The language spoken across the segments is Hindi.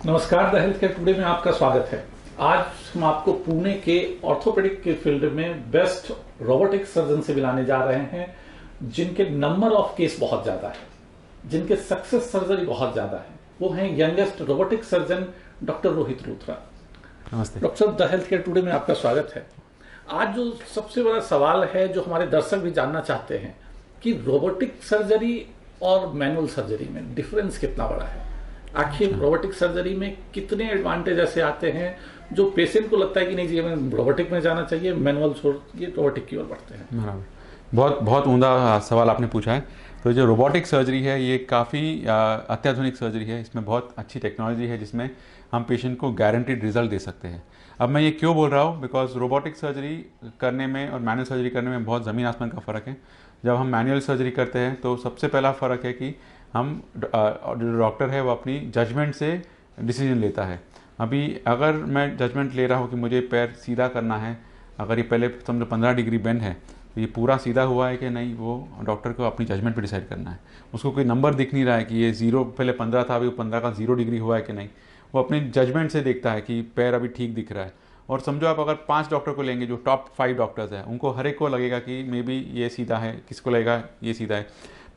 नमस्कार, द हेल्थ केयर टुडे में आपका स्वागत है। आज हम आपको पुणे के ऑर्थोपेडिक के फील्ड में बेस्ट रोबोटिक सर्जन से मिलाने जा रहे हैं, जिनके नंबर ऑफ केस बहुत ज्यादा है, जिनके सक्सेस सर्जरी बहुत ज्यादा है। वो हैं youngest robotic surgeon doctor Rohit Luthra. नमस्ते डॉक्टर साहब, द हेल्थ केयर टुडे में आपका स्वागत है। आज जो सबसे बड़ा सवाल है, जो हमारे दर्शक भी जानना चाहते हैं कि रोबोटिक सर्जरी और मैनुअल सर्जरी में डिफरेंस कितना बड़ा है। आखिर रोबोटिक सर्जरी में कितने एडवांटेज ऐसे आते हैं जो पेशेंट को लगता है कि नहीं जी हमें रोबोटिक में जाना चाहिए, मैनुअल छोड़ के रोबोटिक की ओर बढ़ते हैं। बराबर। बहुत बहुत उम्दा सवाल आपने पूछा है। तो जो रोबोटिक सर्जरी है ये काफ़ी अत्याधुनिक सर्जरी है। इसमें बहुत अच्छी टेक्नोलॉजी है जिसमें हम पेशेंट को गारंटीड रिजल्ट दे सकते हैं। अब मैं ये क्यों बोल रहा हूँ, बिकॉज रोबोटिक सर्जरी करने में और मैनुअल सर्जरी करने में बहुत ज़मीन आसमान का फ़र्क है। जब हम मैनुअल सर्जरी करते हैं तो सबसे पहला फ़र्क है कि हम जो डॉक्टर है वो अपनी जजमेंट से डिसीजन लेता है। अभी अगर मैं जजमेंट ले रहा हूँ कि मुझे पैर सीधा करना है, अगर ये पहले समझो 15 डिग्री बेंड है तो ये पूरा सीधा हुआ है कि नहीं, वो डॉक्टर को अपनी जजमेंट पे डिसाइड करना है। उसको कोई नंबर दिख नहीं रहा है कि ये 0 पहले 15 था, अभी 15 का 0 डिग्री हुआ है कि नहीं। वो अपनी जजमेंट से देखता है कि पैर अभी ठीक दिख रहा है। और समझो आप अगर 5 डॉक्टर को लेंगे जो टॉप 5 डॉक्टर्स हैं, उनको हर एक को लगेगा कि मे बी ये सीधा है, किसको लगेगा ये सीधा है।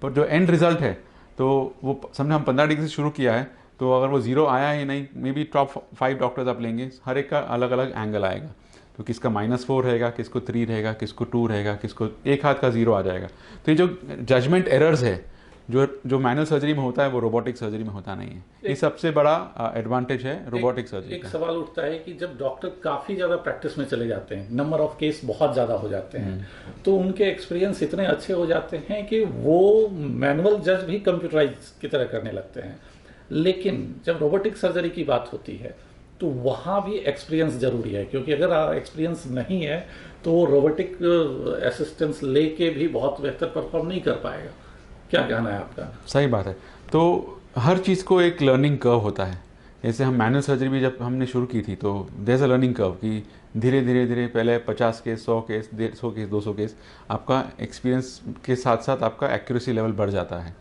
पर जो एंड रिजल्ट है तो वो समझो हम 15 डिग्री से शुरू किया है, तो अगर वो 0 आया ही नहीं, मे बी टॉप 5 डॉक्टर्स आप लेंगे, हर एक का अलग अलग एंगल आएगा। तो किसका -4 रहेगा, किसको 3 रहेगा, किसको 2 रहेगा, किसको एक हाथ का 0 आ जाएगा। तो ये जो जजमेंट एरर्स है जो मैनुअल सर्जरी में होता है वो रोबोटिक सर्जरी में होता नहीं है। ये सबसे बड़ा एडवांटेज है रोबोटिक सर्जरी एक का। सवाल उठता है कि जब डॉक्टर काफी ज्यादा प्रैक्टिस में चले जाते हैं, नंबर ऑफ केस बहुत ज्यादा हो जाते हैं, तो उनके एक्सपीरियंस इतने अच्छे हो जाते हैं कि वो मैनुअल जज भी कंप्यूटराइज की तरह करने लगते हैं। लेकिन जब रोबोटिक सर्जरी की बात होती है तो वहां भी एक्सपीरियंस जरूरी है, क्योंकि अगर एक्सपीरियंस नहीं है तो वो रोबोटिक असिस्टेंस लेके भी बहुत बेहतर परफॉर्म नहीं कर पाएगा। क्या कहना है आपका? सही बात है। तो हर चीज़ को एक लर्निंग कर्व होता है। जैसे हम मैनुअल सर्जरी भी जब हमने शुरू की थी तो there is a learning curve कि धीरे धीरे धीरे पहले 50 केस, 100 केस, 150 केस, 200 केस, आपका एक्सपीरियंस के साथ साथ आपका एक्यूरेसी लेवल बढ़ जाता है।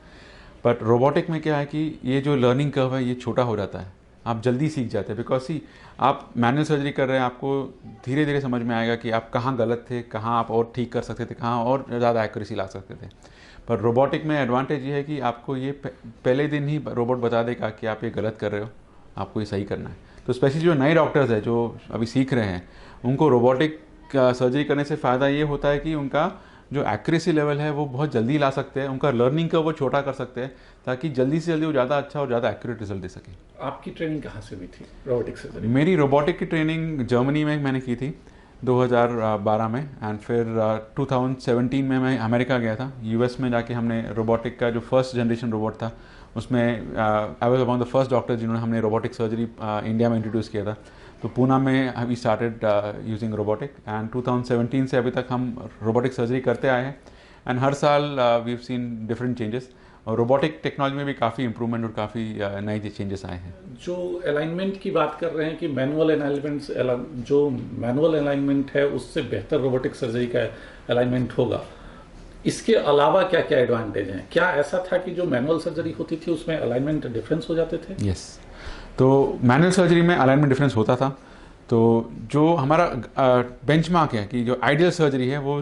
बट रोबोटिक में क्या है कि ये जो लर्निंग कर्व है ये छोटा हो जाता है, आप जल्दी सीख जाते हैं। बिकॉज सी आप मैनुअल सर्जरी कर रहे हैं, आपको धीरे धीरे समझ में आएगा कि आप कहाँ गलत थे, कहाँ आप और ठीक कर सकते थे, कहाँ और ज़्यादा एक्यूरेसी ला सकते थे। पर रोबोटिक में एडवांटेज ये है कि आपको ये पहले दिन ही रोबोट बता देगा कि आप ये गलत कर रहे हो, आपको ये सही करना है। तो स्पेशली जो नए डॉक्टर्स हैं जो अभी सीख रहे हैं, उनको रोबोटिक सर्जरी करने से फ़ायदा ये होता है कि उनका जो एक्यूरेसी लेवल है वो बहुत जल्दी ला सकते हैं, उनका लर्निंग का वो छोटा कर सकते हैं, ताकि जल्दी से जल्दी वो ज़्यादा अच्छा और ज़्यादा एक्यूरेट रिजल्ट दे सकें। आपकी ट्रेनिंग कहाँ से हुई थी रोबोटिक सर्जरी? मेरी रोबोटिक की ट्रेनिंग जर्मनी में मैंने की थी 2012 में, एंड फिर 2017 में मैं अमेरिका गया था। यूएस में जाके हमने रोबोटिक का जो फर्स्ट जनरेशन रोबोट था उसमें I was among the first doctor जिन्होंने हमने रोबोटिक सर्जरी इंडिया में इंट्रोड्यूस किया था। तो पूना में we started using robotic, and 2017 से अभी तक हम रोबोटिक सर्जरी करते आए हैं। एंड हर साल we have seen different changes, और रोबोटिक टेक्नोलॉजी में भी काफ़ी इंप्रूवमेंट और काफ़ी नए चेंजेस आए हैं। जो अलाइनमेंट की बात कर रहे हैं कि मैनुअल अलाइनमेंट, जो मैनुअल अलाइनमेंट है उससे बेहतर रोबोटिक सर्जरी का अलाइनमेंट होगा, इसके अलावा क्या क्या एडवांटेज हैं? क्या ऐसा था कि जो मैनुअल सर्जरी होती थी उसमें अलाइनमेंट डिफरेंस हो जाते थे? यस, तो मैनुअल सर्जरी में अलाइनमेंट डिफरेंस होता था। तो जो हमारा बेंचमार्क है कि जो आइडियल सर्जरी है वो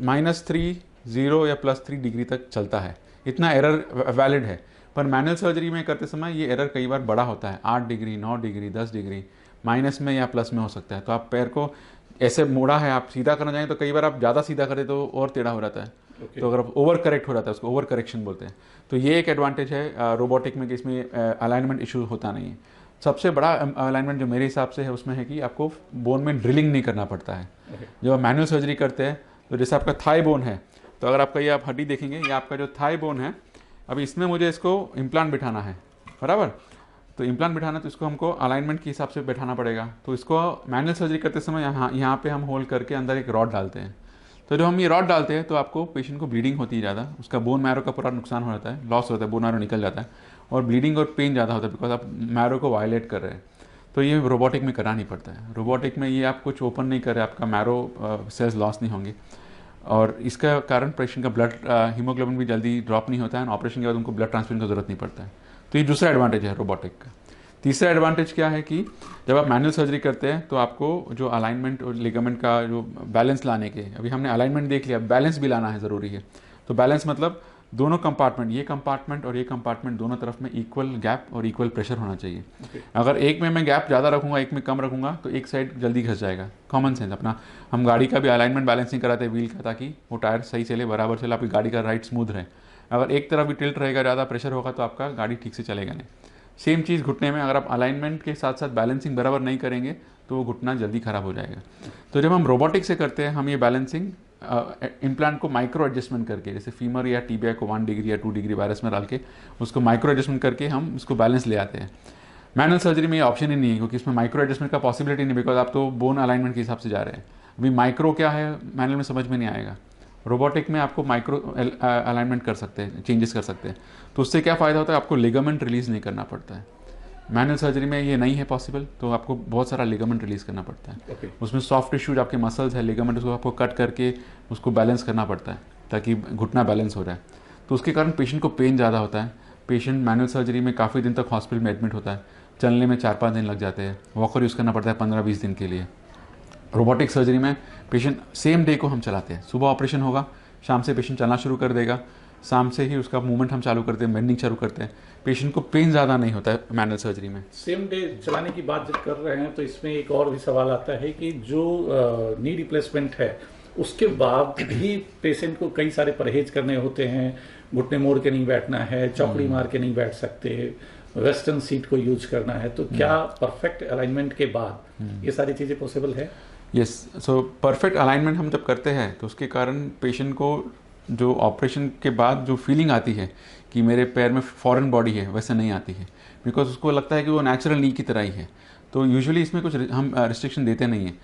-3, 0 या +3 डिग्री तक चलता है, इतना एरर वैलिड है। पर मैनुअल सर्जरी में करते समय ये एरर कई बार बड़ा होता है, 8 डिग्री, 9 डिग्री, 10 डिग्री, माइनस में या प्लस में हो सकता है। तो आप पैर को ऐसे मोड़ा है, आप सीधा करना चाहें तो कई बार आप ज़्यादा सीधा करें तो और टेढ़ा हो जाता है। तो अगर आप ओवर करेक्ट हो जाता है, उसको ओवर करेक्शन बोलते हैं। तो ये एक एडवांटेज है रोबोटिक में कि इसमें अलाइनमेंट इशू होता नहीं है। सबसे बड़ा अलाइनमेंट जो मेरे हिसाब से है उसमें है कि आपको बोन में ड्रिलिंग नहीं करना पड़ता है। जब आप मैनुअल सर्जरी करते हैं तो जैसे आपका थाई बोन है, तो अगर आपका ये आप हड्डी देखेंगे, ये आपका जो थाई बोन है, अभी इसमें मुझे इसको इम्प्लांट बिठाना है, बराबर। तो इम्प्लांट बिठाना तो इसको हमको अलाइनमेंट के हिसाब से बैठाना पड़ेगा। तो इसको मैनुअल सर्जरी करते समय यहाँ पे हम होल्ड करके अंदर एक रॉड डालते हैं। तो जब हम ये रॉड डालते हैं तो आपको पेशेंट को ब्लीडिंग होती है ज़्यादा, उसका बोन मैरो का पूरा नुकसान हो जाता है, लॉस होता है, बोन मैरो निकल जाता है, और ब्लीडिंग और पेन ज़्यादा होता है बिकॉज आप मैरो को वायलेट कर रहे हैं। तो ये रोबोटिक में करा नहीं पड़ता है। रोबोटिक में ये आप कुछ ओपन नहीं कर रहे, आपका मैरो सेल्स लॉस नहीं होंगे, और इसका कारण पेशेंट का ब्लड हीमोग्लोबिन भी जल्दी ड्रॉप नहीं होता है, ऑपरेशन के बाद उनको ब्लड ट्रांसफ्यूजन की जरूरत नहीं पड़ता है। तो ये दूसरा एडवांटेज है रोबोटिक का। तीसरा एडवांटेज क्या है कि जब आप मैनुअल सर्जरी करते हैं तो आपको जो अलाइनमेंट और लिगामेंट का जो बैलेंस लाने के, अभी हमने अलाइनमेंट देख लिया, बैलेंस भी लाना है ज़रूरी है। तो बैलेंस मतलब दोनों कंपार्टमेंट, ये कंपार्टमेंट और ये कंपार्टमेंट, दोनों तरफ में इक्वल गैप और इक्वल प्रेशर होना चाहिए। अगर एक में मैं गैप ज़्यादा रखूंगा, एक में कम रखूंगा, तो एक साइड जल्दी घस जाएगा। कॉमन सेंस अपना, हम गाड़ी का भी अलाइनमेंट बैलेंसिंग कराते हैं व्हील का, ताकि वो टायर सही चले, बराबर चले, आपकी गाड़ी का राइड स्मूथ रहे। अगर एक तरफ भी टिल्ट रहेगा, ज़्यादा प्रेशर होगा, तो आपका गाड़ी ठीक से चलेगा नहीं। सेम चीज़ घुटने में, अगर आप अलाइनमेंट के साथ साथ बैलेंसिंग बराबर नहीं करेंगे तो वो घुटना जल्दी ख़राब हो जाएगा। तो जब हम रोबोटिक से करते हैं, हम ये बैलेंसिंग इम्प्लांट को माइक्रो एडजस्टमेंट करके, जैसे फीमर या टीबिया को 1 डिग्री या 2 डिग्री वायरस में डाल के उसको माइक्रो एडजस्टमेंट करके हम उसको बैलेंस ले आते हैं। मैनुअल सर्जरी में ये ऑप्शन ही नहीं है, क्योंकि इसमें माइक्रो एडजस्टमेंट का पॉसिबिलिटी नहीं, बिकॉज आप तो बोन अलाइनमेंट के हिसाब से जा रहे हैं। अभी माइक्रो क्या है मैनुअल में समझ में नहीं आएगा। रोबोटिक में आपको माइक्रो अलाइनमेंट कर सकते हैं, चेंजेस कर सकते हैं। तो उससे क्या फ़ायदा होता है, आपको लिगामेंट रिलीज़ नहीं करना पड़ता है। मैनुअल सर्जरी में ये नहीं है पॉसिबल, तो आपको बहुत सारा लिगामेंट रिलीज़ करना पड़ता है। उसमें सॉफ्ट टिश्यूज, आपके मसल्स है, लिगामेंट, उसको आपको कट करके उसको बैलेंस करना पड़ता है ताकि घुटना बैलेंस हो जाए। तो उसके कारण पेशेंट को पेन ज़्यादा होता है। पेशेंट मैनुअल सर्जरी में काफ़ी दिन तक हॉस्पिटल में एडमिट होता है, चलने में 4-5 दिन लग जाते हैं, वॉकर यूज़ करना पड़ता है 15-20 दिन के लिए। रोबोटिक सर्जरी में पेशेंट सेम डे को हम चलाते हैं, सुबह ऑपरेशन होगा, शाम से पेशेंट चलना शुरू कर देगा, शाम से ही उसका मूवमेंट हम चालू करते हैं, बेंडिंग चालू करते हैं। पेशेंट को पेन ज़्यादा नहीं होता है मैनुअल सर्जरी में। सेम डे चलाने की बात जब कर रहे हैं तो इसमें एक और भी सवाल आता है कि जो नी रिप्लेसमेंट है उसके बाद भी पेशेंट को कई सारे परहेज करने होते हैं, घुटने मोड़ के नहीं बैठना है, चौकड़ी मार के नहीं बैठ सकते, वेस्टर्न सीट को यूज करना है, तो क्या परफेक्ट अलाइनमेंट के बाद ये सारी चीज़ें पॉसिबल है? यस, सो परफेक्ट अलाइनमेंट हम जब करते हैं तो उसके कारण पेशेंट को जो ऑपरेशन के बाद जो फीलिंग आती है कि मेरे पैर में फॉरेन बॉडी है, वैसे नहीं आती है, बिकॉज उसको लगता है कि वो नेचुरल नी की तरह ही है। तो यूजुअली इसमें कुछ हम रिस्ट्रिक्शन देते नहीं हैं।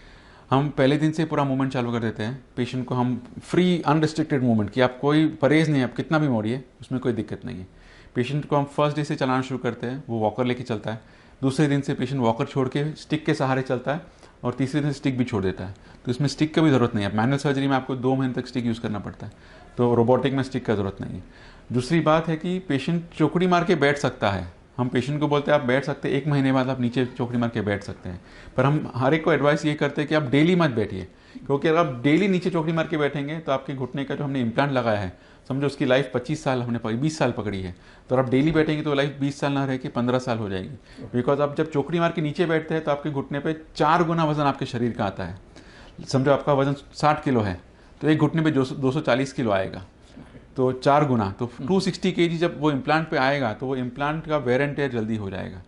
हम पहले दिन से पूरा मूवमेंट चालू कर देते हैं, पेशेंट को हम फ्री अनरिस्ट्रिक्टेड मूवमेंट, कि आप कोई परहेज नहीं है, आप कितना भी मोड़िए, उसमें कोई दिक्कत नहीं है। पेशेंट को हम फर्स्ट डे से चलाना शुरू करते हैं, वो वॉकर लेके चलता है। दूसरे दिन से पेशेंट वॉकर छोड़ के स्टिक के सहारे चलता है, और तीसरे दिन स्टिक भी छोड़ देता है। तो इसमें स्टिक का भी ज़रूरत नहीं है। मैनुअल सर्जरी में आपको 2 महीने तक स्टिक यूज़ करना पड़ता है, तो रोबोटिक में स्टिक का ज़रूरत नहीं है। दूसरी बात है कि पेशेंट चौकड़ी मार के बैठ सकता है। हम पेशेंट को बोलते हैं आप बैठ सकते हैं, 1 महीने बाद आप नीचे चौकड़ी मार के बैठ सकते हैं। पर हम हर एक को एडवाइस ये करते हैं कि आप डेली मत बैठिए, क्योंकि अगर आप डेली नीचे चौकड़ी मार के बैठेंगे तो आपके घुटने का जो हमने इम्प्लांट लगाया है, समझो उसकी लाइफ 25 साल, हमने 20 साल पकड़ी है, तो आप डेली बैठेंगे तो लाइफ 20 साल ना रह के 15 साल हो जाएगी। बिकॉज आप जब चौकड़ी मार के नीचे बैठते हैं तो आपके घुटने पे 4 गुना वजन आपके शरीर का आता है। समझो आपका वजन 60 किलो है, तो एक घुटने पे 240 किलो आएगा, तो 4 गुना, तो 260 kg जब वो इम्प्लांट पे आएगा तो वो इम्प्लांट का वेयर एंड टेयर जल्दी हो जाएगा।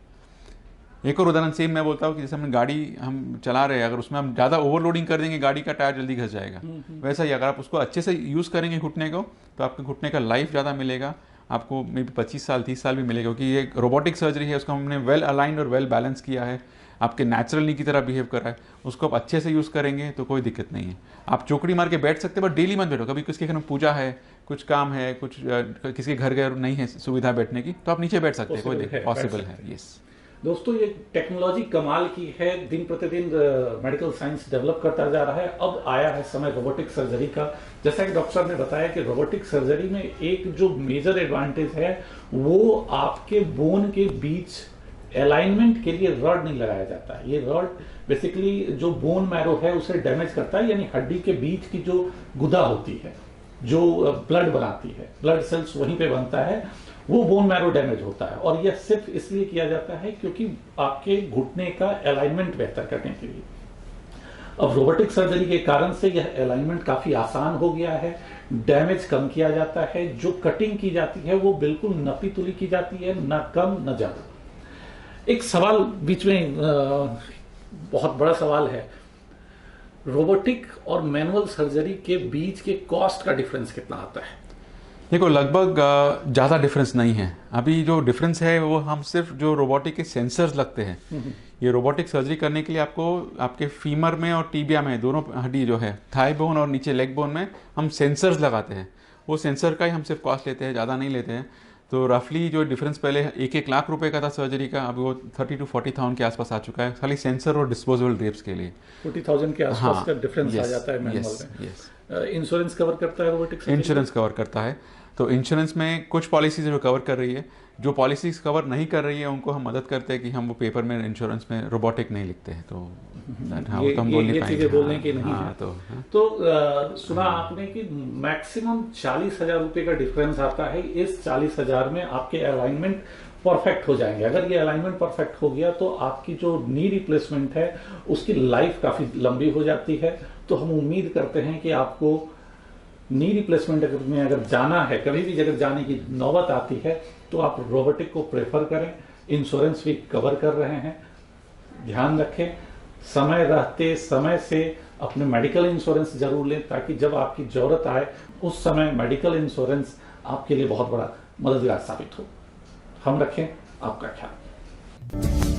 एक और उदाहरण सेम मैं बोलता हूँ कि जैसे हम गाड़ी हम चला रहे हैं, अगर उसमें हम ज़्यादा ओवरलोडिंग कर देंगे, गाड़ी का टायर जल्दी घस जाएगा। वैसा ही अगर आप उसको अच्छे से यूज़ करेंगे घुटने को, तो आपके घुटने का लाइफ ज़्यादा मिलेगा, आपको मे बी 25 साल 30 साल भी मिलेगा, क्योंकि ये रोबोटिक सर्जरी है, उसको हमने वेल अलाइंड और वेल बैलेंस किया है, आपके नेचुरल नी की तरह बिहेव कर रहा है। उसको आप अच्छे से यूज़ करेंगे तो कोई दिक्कत नहीं है। आप चौकड़ी मार के बैठ सकते हैं, बट डेली मत बैठो। कभी किसके घर में पूजा है, कुछ काम है, कुछ किसी के घर नहीं है सुविधा बैठने की, तो आप नीचे बैठ सकते हैं, कोई दिक्कत पॉसिबल है। यस दोस्तों, ये टेक्नोलॉजी कमाल की है, दिन प्रतिदिन मेडिकल साइंस डेवलप करता जा रहा है। अब आया है समय रोबोटिक सर्जरी का। जैसा कि डॉक्टर साहब ने बताया कि रोबोटिक सर्जरी में एक जो मेजर एडवांटेज है वो आपके बोन के बीच अलाइनमेंट के लिए रॉड नहीं लगाया जाता है। ये रॉड बेसिकली जो बोन मैरो है उसे डैमेज करता है, यानी हड्डी के बीच की जो गुदा होती है, जो ब्लड बनाती है, ब्लड सेल्स वहीं पे बनता है, वो बोन मैरो डैमेज होता है। और यह सिर्फ इसलिए किया जाता है क्योंकि आपके घुटने का अलाइनमेंट बेहतर करने के लिए। अब रोबोटिक सर्जरी के कारण से यह अलाइनमेंट काफी आसान हो गया है, डैमेज कम किया जाता है, जो कटिंग की जाती है वो बिल्कुल नपी तुली की जाती है, न कम न ज्यादा। एक सवाल बीच में बहुत बड़ा सवाल है, रोबोटिक और मैनुअल सर्जरी के बीच के कॉस्ट का डिफरेंस कितना आता है? देखो, लगभग ज़्यादा डिफरेंस नहीं है। अभी जो डिफरेंस है वो हम सिर्फ जो रोबोटिक के सेंसर्स लगते हैं, ये रोबोटिक सर्जरी करने के लिए आपको आपके फीमर में और टीबिया में, दोनों हड्डी जो है, थाई बोन और नीचे लेग बोन में हम सेंसर्स लगाते हैं। वो सेंसर का ही हम सिर्फ कॉस्ट लेते हैं, ज़्यादा नहीं लेते हैं। तो रफली जो डिफरेंस पहले 1-1 लाख रुपए का था सर्जरी का, अभी वो 30 to 40,000 के आसपास आ चुका है, खाली सेंसर और डिस्पोजेबल ड्रेप्स के लिए। 40,000 के आसपास का डिफरेंस आ जाता है मैनुअल में। इंश्योरेंस कवर करता है रोबोटिक सर्जरी? इंश्योरेंस कवर करता है। तो इंश्योरेंस में कुछ पॉलिसीज जो कवर कर रही है, जो पॉलिसीज कवर नहीं कर रही है उनको हम मदद करते हैं कि हम वो पेपर में इंश्योरेंस में रोबोटिक नहीं लिखते हैं। तो हाँ, वो तो हम बोल नहीं पाएंगे। चीजें बोलने की नहीं है। तो सुना आपने कि मैक्सिमम 40,000 रुपए का डिफरेंस आता है। इस 40,000 में आपके अलाइनमेंट परफेक्ट हो जाएंगे। अगर ये अलाइनमेंट परफेक्ट हो गया तो आपकी जो नी रिप्लेसमेंट है उसकी लाइफ काफी लंबी हो जाती है। तो हम उम्मीद करते हैं कि आपको नी रिप्लेसमेंट में अगर जाना है, कभी भी अगर जाने की नौबत आती है, तो आप रोबोटिक को प्रेफर करें। इंश्योरेंस भी कवर कर रहे हैं। ध्यान रखें, समय रहते समय से अपने मेडिकल इंश्योरेंस जरूर लें, ताकि जब आपकी जरूरत आए उस समय मेडिकल इंश्योरेंस आपके लिए बहुत बड़ा मददगार साबित हो। हम रखें आपका ख्याल।